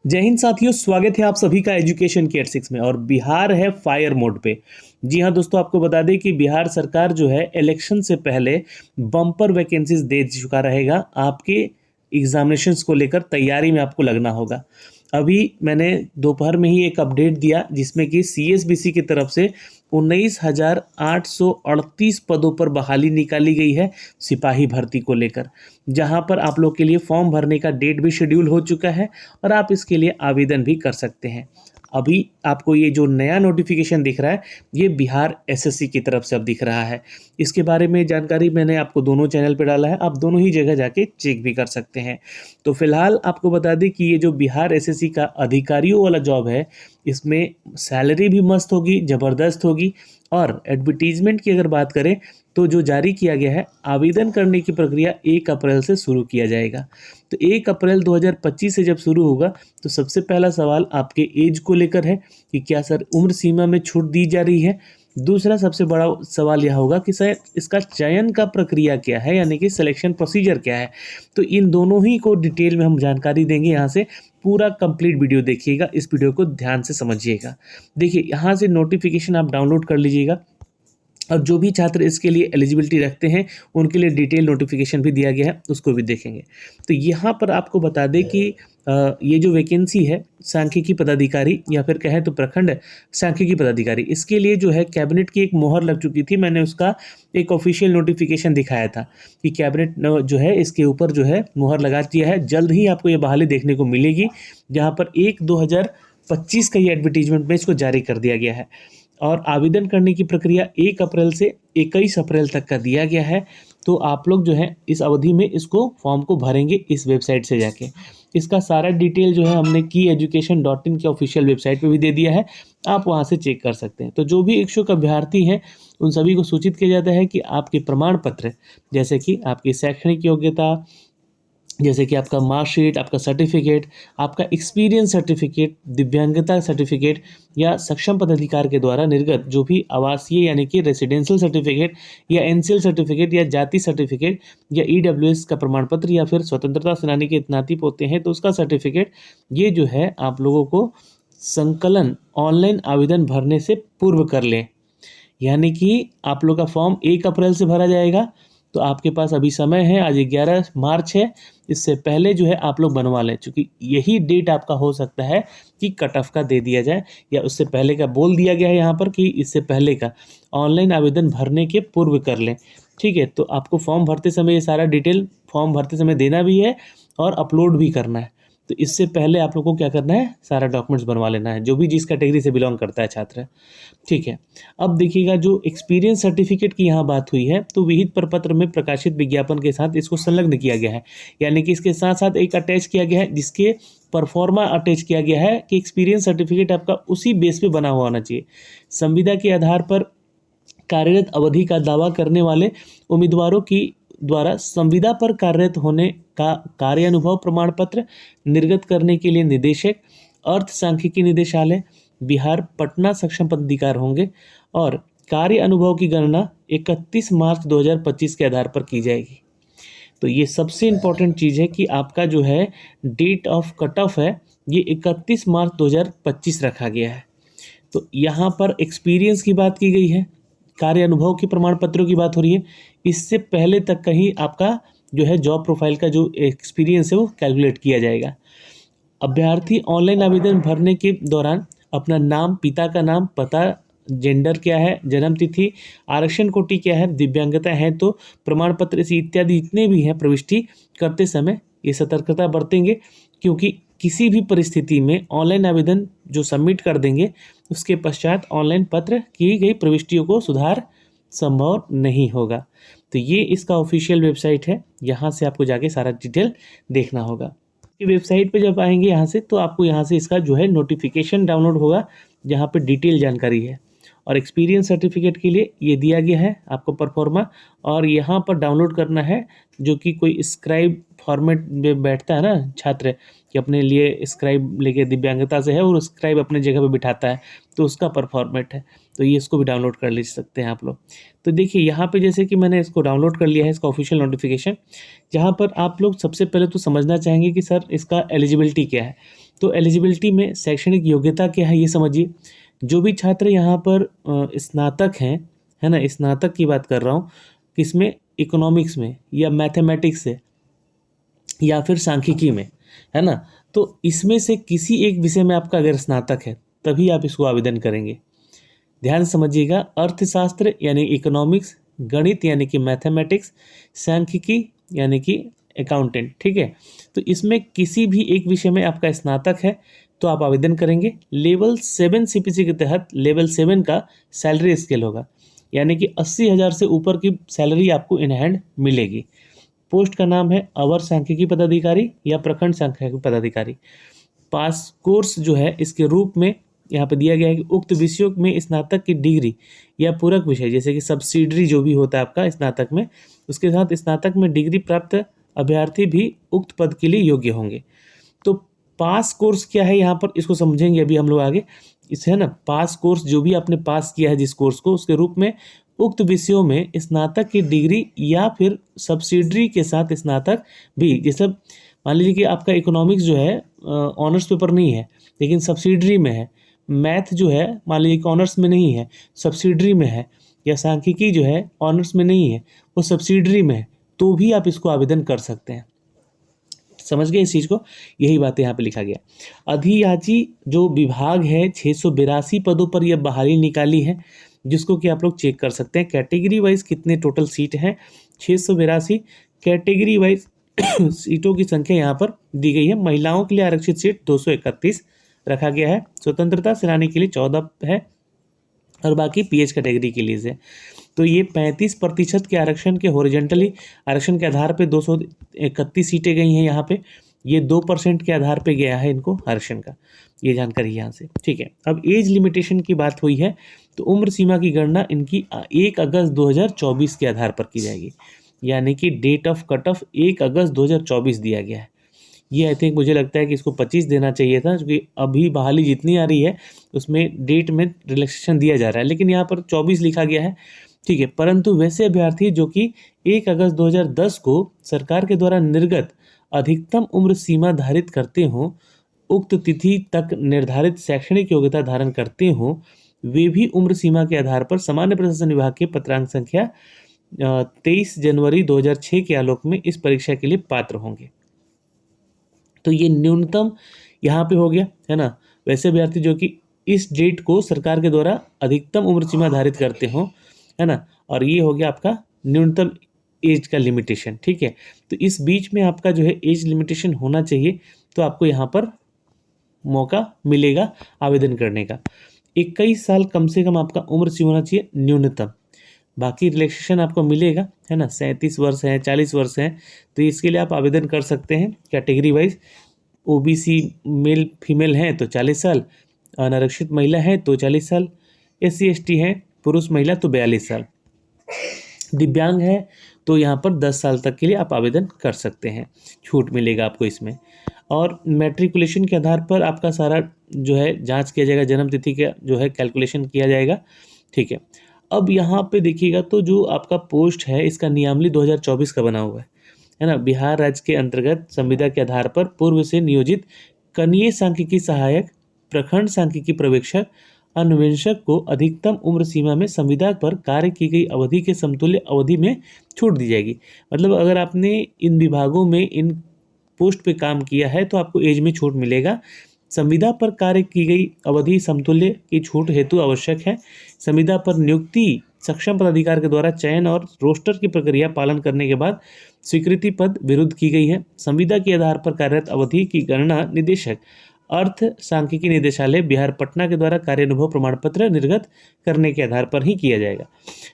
जय हिंद साथियों, स्वागत है आप सभी का एजुकेशन केयर 6 में। और बिहार है फायर मोड पे। जी हाँ दोस्तों, आपको बता दें कि बिहार सरकार जो है इलेक्शन से पहले बम्पर वैकेंसीज दे चुका रहेगा। आपके एग्जामिनेशंस को लेकर तैयारी में आपको लगना होगा। अभी मैंने दोपहर में ही एक अपडेट दिया जिसमें कि सीएसबीसी की तरफ से 19,838 पदों पर बहाली निकाली गई है सिपाही भर्ती को लेकर, जहां पर आप लोग के लिए फॉर्म भरने का डेट भी शेड्यूल हो चुका है और आप इसके लिए आवेदन भी कर सकते हैं। अभी आपको ये जो नया नोटिफिकेशन दिख रहा है, ये बिहार एसएससी की तरफ से अब दिख रहा है। इसके बारे में जानकारी मैंने आपको दोनों चैनल पे डाला है, आप दोनों ही जगह जाके चेक भी कर सकते हैं। तो फिलहाल आपको बता दें कि ये जो बिहार एसएससी का अधिकारियों वाला जॉब है, इसमें सैलरी भी मस्त होगी, ज़बरदस्त होगी। और एडवर्टीजमेंट की अगर बात करें तो जो जारी किया गया है, आवेदन करने की प्रक्रिया 1 अप्रैल से शुरू किया जाएगा। तो 1 अप्रैल 2025 से जब शुरू होगा तो सबसे पहला सवाल आपके एज को लेकर है कि क्या सर उम्र सीमा में छूट दी जा रही है। दूसरा सबसे बड़ा सवाल यह होगा कि सर इसका चयन का प्रक्रिया क्या है, यानी कि सिलेक्शन प्रोसीजर क्या है। तो इन दोनों ही को डिटेल में हम जानकारी देंगे। यहाँ से पूरा कंप्लीट वीडियो देखिएगा, इस वीडियो को ध्यान से समझिएगा। देखिए, यहाँ से नोटिफिकेशन आप डाउनलोड कर लीजिएगा और जो भी छात्र इसके लिए एलिजिबिलिटी रखते हैं उनके लिए डिटेल नोटिफिकेशन भी दिया गया है, उसको भी देखेंगे। तो यहाँ पर आपको बता दें कि ये जो वैकेंसी है सांख्यिकी पदाधिकारी या फिर कहें तो प्रखंड सांख्यिकी पदाधिकारी, इसके लिए जो है कैबिनेट की एक मोहर लग चुकी थी। मैंने उसका एक ऑफिशियल नोटिफिकेशन दिखाया था कि कैबिनेट जो है इसके ऊपर जो है मोहर लगा दिया है। जल्द ही आपको ये बहाली देखने को मिलेगी, जहाँ पर 1/2025 का ये एडवर्टीजमेंट में इसको जारी कर दिया गया है। और आवेदन करने की प्रक्रिया 1 अप्रैल से 21 अप्रैल तक का दिया गया है। तो आप लोग जो है इस अवधि में इसको फॉर्म को भरेंगे इस वेबसाइट से जाके। इसका सारा डिटेल जो है हमने kyeducation.in के ऑफिशियल वेबसाइट पे भी दे दिया है, आप वहाँ से चेक कर सकते हैं। तो जो भी इच्छुक अभ्यर्थी हैं उन सभी को सूचित किया जाता है कि आपके प्रमाण पत्र, जैसे कि आपकी शैक्षणिक योग्यता, जैसे कि आपका मार्कशीट, आपका सर्टिफिकेट, आपका एक्सपीरियंस सर्टिफिकेट, दिव्यांगता सर्टिफिकेट या सक्षम पदाधिकार के द्वारा निर्गत जो भी आवासीय यानी कि रेसिडेंशियल सर्टिफिकेट या एनसीएल सर्टिफिकेट या जाति सर्टिफिकेट या ईडब्ल्यूएस का प्रमाण पत्र या फिर स्वतंत्रता सेनानी के नाती पोते हैं तो उसका सर्टिफिकेट, ये जो है आप लोगों को संकलन ऑनलाइन आवेदन भरने से पूर्व कर लें। यानी कि आप लोग का फॉर्म 1 अप्रैल से भरा जाएगा, तो आपके पास अभी समय है, आज 11 मार्च है। इससे पहले जो है आप लोग बनवा लें, क्योंकि यही डेट आपका हो सकता है कि कट ऑफ का दे दिया जाए या उससे पहले का बोल दिया गया है यहाँ पर कि इससे पहले का ऑनलाइन आवेदन भरने के पूर्व कर लें। ठीक है, तो आपको फॉर्म भरते समय ये सारा डिटेल फॉर्म भरते समय देना भी है और अपलोड भी करना है। तो इससे पहले आप लोग को क्या करना है, सारा डॉक्यूमेंट्स बनवा लेना है, जो भी जिस कैटेगरी से बिलोंग करता है छात्र। ठीक है, अब देखिएगा जो एक्सपीरियंस सर्टिफिकेट की यहाँ बात हुई है, तो विहित प्रपत्र में प्रकाशित विज्ञापन के साथ इसको संलग्न किया गया है। यानी कि इसके साथ साथ एक अटैच किया गया है, जिसके परफॉर्मा अटैच किया गया है कि एक्सपीरियंस सर्टिफिकेट आपका उसी बेस पे बना हुआ होना चाहिए। संविदा के आधार पर कार्यरत अवधि का दावा करने वाले उम्मीदवारों की द्वारा संविदा पर कार्यरत होने का कार्य अनुभव प्रमाण पत्र निर्गत करने के लिए निदेशक अर्थ सांख्यिकी निदेशालय बिहार पटना सक्षम पदाधिकार होंगे और कार्य अनुभव की गणना 31 मार्च 2025 के आधार पर की जाएगी। तो ये सबसे इम्पोर्टेंट चीज़ है कि आपका जो है डेट ऑफ कट ऑफ है ये 31 मार्च 2025 रखा गया है। तो यहाँ पर एक्सपीरियंस की बात की गई है, कार्य अनुभव के प्रमाण पत्रों की बात हो रही है। इससे पहले तक का ही आपका जो है जॉब प्रोफाइल का जो एक्सपीरियंस है वो कैलकुलेट किया जाएगा। अभ्यर्थी ऑनलाइन आवेदन भरने के दौरान अपना नाम, पिता का नाम, पता, जेंडर क्या है, जन्म तिथि, आरक्षण कोटि क्या है, दिव्यांगता है तो प्रमाण पत्र से इत्यादि जितने भी हैं प्रविष्टि करते समय ये सतर्कता बरतेंगे, क्योंकि किसी भी परिस्थिति में ऑनलाइन आवेदन जो सबमिट कर देंगे उसके पश्चात ऑनलाइन पत्र की गई प्रविष्टियों को सुधार संभव नहीं होगा। तो ये इसका ऑफिशियल वेबसाइट है, यहाँ से आपको जाके सारा डिटेल देखना होगा। वेबसाइट पे जब आएंगे यहाँ से तो आपको यहाँ से इसका जो है नोटिफिकेशन डाउनलोड होगा, जहाँ पे डिटेल जानकारी है। और एक्सपीरियंस सर्टिफिकेट के लिए ये दिया गया है आपको परफॉर्मा, और यहाँ पर डाउनलोड करना है जो कि कोई स्क्राइब फॉर्मेट में बैठता है ना छात्र, कि अपने लिए स्क्राइब लेके दिव्यांगता से है और स्क्राइब अपने जगह पे बिठाता है, तो उसका परफॉर्मेट है। तो ये इसको भी डाउनलोड कर ले सकते हैं आप लोग। तो देखिए यहाँ पे जैसे कि मैंने इसको डाउनलोड कर लिया है, इसका ऑफिशियल नोटिफिकेशन, जहाँ पर आप लोग सबसे पहले तो समझना चाहेंगे कि सर इसका एलिजिबिलिटी क्या है। तो एलिजिबिलिटी में शैक्षणिक योग्यता क्या है ये समझिए। जो भी छात्र यहाँ पर स्नातक हैं, है ना, स्नातक की बात कर रहा हूँ, किसमें, इकोनॉमिक्स में या मैथमेटिक्स से या फिर सांख्यिकी में, है ना, तो इसमें से किसी एक विषय में आपका अगर स्नातक है तभी आप इसको आवेदन करेंगे। ध्यान समझिएगा, अर्थशास्त्र यानी इकोनॉमिक्स, गणित यानी कि मैथमेटिक्स, सांख्यिकी यानी कि अकाउंटेंट, ठीक है। तो इसमें किसी भी एक विषय में आपका स्नातक है तो आप आवेदन करेंगे। लेवल 7 सीपीसी के तहत लेवल 7 का सैलरी स्केल होगा, यानी कि 80,000 से ऊपर की सैलरी आपको इन हैंड मिलेगी। पोस्ट का नाम है अवर सांख्यिकी पदाधिकारी या प्रखंड सांख्यिकी पदाधिकारी। पास कोर्स जो है इसके रूप में यहाँ पे दिया गया है कि उक्त विषयों में स्नातक की डिग्री या पूरक विषय, जैसे कि सब्सिडरी जो भी होता है आपका स्नातक में, उसके साथ स्नातक में डिग्री प्राप्त अभ्यर्थी भी उक्त पद के लिए योग्य होंगे। तो पास कोर्स क्या है यहाँ पर, इसको समझेंगे अभी हम लोग आगे। इसे है ना, पास कोर्स जो भी आपने पास किया है जिस कोर्स को, उसके रूप में उक्त विषयों में स्नातक की डिग्री या फिर सब्सिडरी के साथ स्नातक भी, जैसे मान लीजिए कि आपका इकोनॉमिक्स जो है ऑनर्स पेपर नहीं है लेकिन सब्सिडरी में है, मैथ जो है मान लीजिए कि ऑनर्स में नहीं है सब्सिडरी में है, या सांख्यिकी जो है ऑनर्स में नहीं है वो सब्सिडरी में है, तो भी आप इसको आवेदन कर सकते हैं। समझ गए इस चीज़ को, यही बात यहाँ पे लिखा गया। अधियाची जो विभाग है 682 पदों पर यह बहाली निकाली है, जिसको कि आप लोग चेक कर सकते हैं। कैटेगरी वाइज कितने टोटल सीट हैं, 682। कैटेगरी वाइज सीटों की संख्या यहाँ पर दी गई है। महिलाओं के लिए आरक्षित सीट 231 रखा गया है, स्वतंत्रता सेनानी के लिए 14 है और बाकी पीएच कैटेगरी के लिए है। तो ये 35% के आरक्षण के हॉरिजेंटली आरक्षण के आधार पे 231 सीटें गई हैं यहाँ पे। ये 2% के आधार पे गया है इनको आरक्षण का, ये जानकारी यहाँ से, ठीक है। अब एज लिमिटेशन की बात हुई है तो उम्र सीमा की गणना इनकी 1 अगस्त 2024 के आधार पर की जाएगी, यानी कि डेट ऑफ कट ऑफ 1 अगस्त 2024 दिया गया है। ये आई थिंक मुझे लगता है कि इसको 25 देना चाहिए था, क्योंकि अभी बहाली जितनी आ रही है उसमें डेट में रिलैक्सेशन दिया जा रहा है, लेकिन यहाँ पर 24 लिखा गया है, ठीक है। परंतु वैसे अभ्यर्थी जो कि 1 अगस्त 2010 को सरकार के द्वारा निर्गत अधिकतम उम्र सीमा धारित करते हों, उक्त तिथि तक निर्धारित शैक्षणिक योग्यता धारण करते हों, वे भी उम्र सीमा के आधार पर सामान्य प्रशासन विभाग के पत्रांक संख्या 23 जनवरी 2006 के आलोक में इस परीक्षा के लिए पात्र होंगे। तो ये न्यूनतम यहाँ पे हो गया, है ना। वैसे अभ्यर्थी जो कि इस डेट को सरकार के द्वारा अधिकतम उम्र सीमा धारित करते हों, है ना, और ये हो गया आपका न्यूनतम एज का लिमिटेशन, ठीक है। तो इस बीच में आपका जो है एज लिमिटेशन होना चाहिए, तो आपको यहाँ पर मौका मिलेगा आवेदन करने का। 21 साल कम से कम आपका उम्र सीमा होना चाहिए न्यूनतम, बाकी रिलैक्सेशन आपको मिलेगा, है ना। 37 वर्ष है, 40 वर्ष है, तो इसके लिए आप आवेदन कर सकते हैं category wise. OBC male female हैं तो 40 साल, अनारक्षित महिला है तो 40 साल, SC ST है पुरुष महिला तो 42 साल, दिव्यांग है तो यहाँ पर 10 साल तक के लिए आप आवेदन कर सकते हैं, छूट मिलेगा आपको इसमें। और मैट्रिकुलेशन के आधार पर आपका सारा जो है जांच किया जाएगा, जन्म तिथि का जो है कैलकुलेशन किया जाएगा, ठीक है। अब यहाँ पे देखिएगा तो जो आपका पोस्ट है इसका नियमावली 2024 का बना हुआ है ना। बिहार राज्य के अंतर्गत संविदा के आधार पर पूर्व से नियोजित कनीय सांख्यिकी सहायक, प्रखंड सांख्यिकी पर्यवेक्षक, अन्वेषक को अधिकतम उम्र सीमा में संविदा पर कार्य की गई अवधि के समतुल्य अवधि में छूट दी जाएगी। मतलब अगर आपने इन विभागों में इन पोस्ट पे काम किया है तो आपको एज में छूट मिलेगा। संविदा पर कार्य की गई अवधि समतुल्य की छूट हेतु आवश्यक है। संविदा पर नियुक्ति सक्षम पदाधिकारी के द्वारा चयन और रोस्टर की प्रक्रिया पालन करने के बाद स्वीकृति पद विरुद्ध की गई है। संविदा के आधार पर कार्यरत अवधि की गणना निदेशक अर्थ सांख्यिकी निदेशालय बिहार पटना के द्वारा कार्यानुभव प्रमाण पत्र निर्गत करने के आधार पर ही किया जाएगा।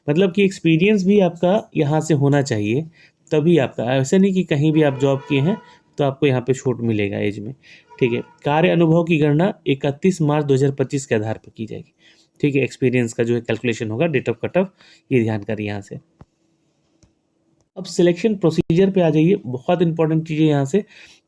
मतलब कि एक्सपीरियंस भी आपका यहाँ से होना चाहिए, तभी आपका, ऐसे नहीं कि कहीं भी आप जॉब किए हैं तो आपको यहाँ पे छूट मिलेगा एज में, ठीक है। कार्य अनुभव की गणना 31 मार्च 2025 के आधार पर की जाएगी, ठीक है। एक्सपीरियंस का जो है कैलकुलेशन होगा, डेट ऑफ कट ऑफ, ये ध्यान करिए यहाँ से। अब सिलेक्शन प्रोसीजर पे आ जाइए, बहुत इंपॉर्टेंट चीज़ है यहाँ से।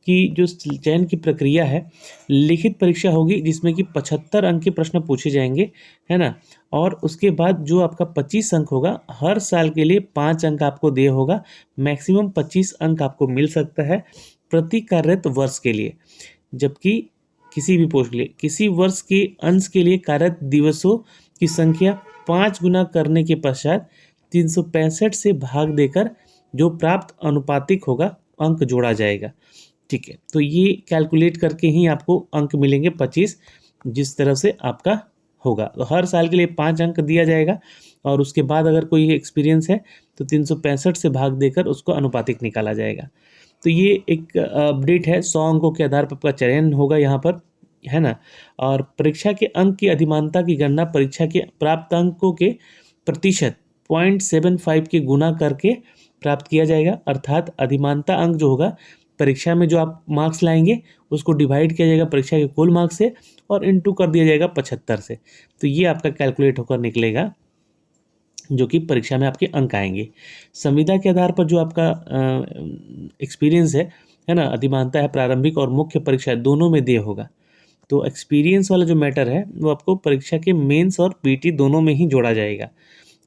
कि जो चयन की प्रक्रिया है, लिखित परीक्षा होगी जिसमें कि 75 अंक के प्रश्न पूछे जाएंगे, है ना। और उसके बाद जो आपका 25 अंक होगा, हर साल के लिए 5 अंक आपको देय होगा। मैक्सिमम 25 अंक आपको मिल सकता है प्रति कार्यरत वर्ष के लिए। जबकि किसी भी पोस्ट के लिए, किसी वर्ष के अंश के लिए कार्यरत दिवसों की संख्या 5 गुना करने के पश्चात 365 से भाग देकर जो प्राप्त अनुपातिक होगा अंक जोड़ा जाएगा। ठीक है, तो ये कैलकुलेट करके ही आपको अंक मिलेंगे 25, जिस तरह से आपका होगा। तो हर साल के लिए 5 अंक दिया जाएगा और उसके बाद अगर कोई एक्सपीरियंस है तो 365 से भाग देकर उसको अनुपातिक निकाला जाएगा। तो ये एक अपडेट है, 100 अंकों के आधार पर आपका चयन होगा यहाँ पर, है ना। और परीक्षा के अंक की अधिमानता की गणना परीक्षा के प्राप्त अंकों के प्रतिशत 0.75 के गुना करके प्राप्त किया जाएगा। अर्थात अधिमानता अंक जो होगा, परीक्षा में जो आप मार्क्स लाएंगे उसको डिवाइड किया जाएगा परीक्षा के कुल मार्क्स से और इनटू कर दिया जाएगा 75 से। तो ये आपका कैलकुलेट होकर निकलेगा जो कि परीक्षा में आपके अंक आएंगे। संविदा के आधार पर जो आपका एक्सपीरियंस है ना, अधिमानता है, प्रारंभिक और मुख्य परीक्षा दोनों में देय होगा। तो एक्सपीरियंस वाला जो मैटर है वो आपको परीक्षा के मेंस और पीटी दोनों में ही जोड़ा जाएगा।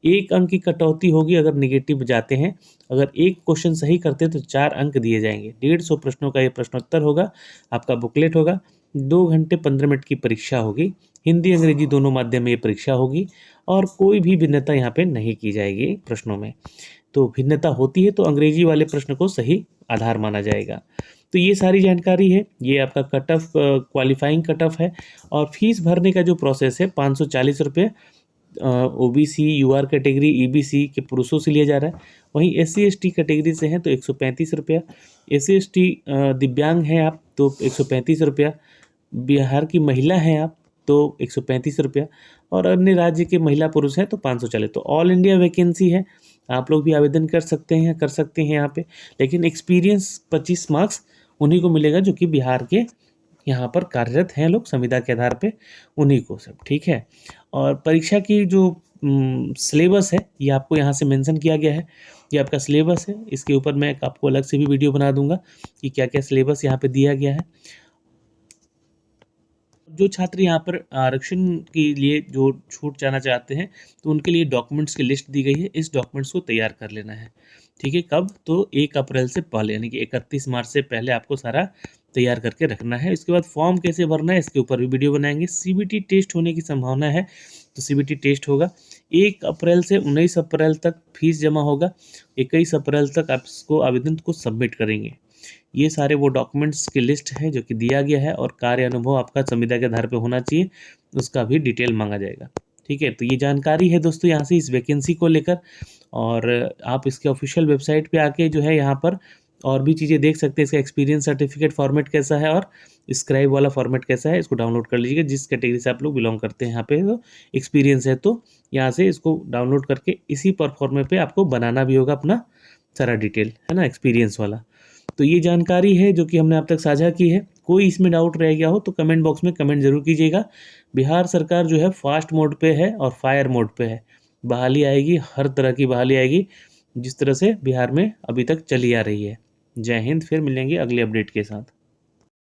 1 अंक की कटौती होगी अगर निगेटिव जाते हैं। अगर एक क्वेश्चन सही करते हैं तो 4 अंक दिए जाएंगे। 150 प्रश्नों का ये प्रश्नोत्तर होगा, आपका बुकलेट होगा। 2 घंटे 15 मिनट की परीक्षा होगी। हिंदी अंग्रेजी दोनों माध्यम में ये परीक्षा होगी और कोई भी भिन्नता यहाँ पे नहीं की जाएगी प्रश्नों में। तो भिन्नता होती है तो अंग्रेजी वाले प्रश्न को सही आधार माना जाएगा। तो ये सारी जानकारी है, ये आपका cut off qualifying cut off है। और फीस भरने का जो प्रोसेस है 540 रुपये ओबीसी, यूआर कैटेगरी, ईबीसी के पुरुषों से लिया जा रहा है। वहीं एससी एसटी कैटेगरी से हैं तो 135 रुपया, एससी एसटी दिव्यांग हैं आप तो 135 रुपया, बिहार की महिला हैं आप तो 135 रुपया, और अन्य राज्य के महिला पुरुष हैं तो 540। तो ऑल इंडिया वैकेंसी है, आप लोग भी आवेदन कर सकते हैं यहाँ पे। लेकिन एक्सपीरियंस 25 मार्क्स उन्हीं को मिलेगा जो कि बिहार के यहाँ पर कार्यरत हैं लोग संविदा के आधार पे, उन्हीं को सब। ठीक है, और परीक्षा की जो सिलेबस है ये आपको यहाँ से मेंशन किया गया है। ये आपका सिलेबस है, इसके ऊपर मैं आपको अलग से भी वीडियो बना दूंगा कि क्या क्या सिलेबस यहाँ पे दिया गया है। जो छात्र यहाँ पर आरक्षण के लिए जो छूट जाना चाहते हैं तो उनके लिए डॉक्यूमेंट्स की लिस्ट दी गई है। इस डॉक्यूमेंट्स को तैयार कर लेना है। ठीक है, कब? तो 1 अप्रैल से पहले, यानी कि 31 मार्च से पहले आपको सारा तैयार करके रखना है। इसके बाद फॉर्म कैसे भरना है इसके ऊपर भी वीडियो बनाएंगे। सीबीटी टेस्ट होने की संभावना है तो सीबीटी टेस्ट होगा। 1 अप्रैल से 19 अप्रैल तक फीस जमा होगा। 21 अप्रैल तक आप इसको आवेदन को सबमिट करेंगे। ये सारे वो डॉक्यूमेंट्स की लिस्ट है जो कि दिया गया है, और कार्य अनुभव आपका संविदा के आधार पर होना चाहिए, उसका भी डिटेल मांगा जाएगा। ठीक है, तो ये जानकारी है दोस्तों यहाँ से इस वैकेंसी को लेकर। और आप इसके ऑफिशियल वेबसाइट पे आके जो है यहाँ पर और भी चीज़ें देख सकते हैं। इसका एक्सपीरियंस सर्टिफिकेट फॉर्मेट कैसा है और स्क्राइब वाला फॉर्मेट कैसा है, इसको डाउनलोड कर लीजिएगा। जिस कैटेगरी से आप लोग बिलोंग करते हैं यहाँ पे तो एक्सपीरियंस है तो यहाँ से इसको डाउनलोड करके इसी पर फॉर्मेट पे आपको बनाना भी होगा अपना सारा डिटेल, है ना, एक्सपीरियंस वाला। तो ये जानकारी है जो कि हमने अब तक साझा की है। कोई इसमें डाउट रह गया हो तो कमेंट बॉक्स में कमेंट जरूर कीजिएगा। बिहार सरकार जो है फास्ट मोड पे है और फायर मोड पे है। बहाली आएगी, हर तरह की बहाली आएगी जिस तरह से बिहार में अभी तक चली आ रही है। जय हिंद, फिर मिलेंगे अगले अपडेट के साथ।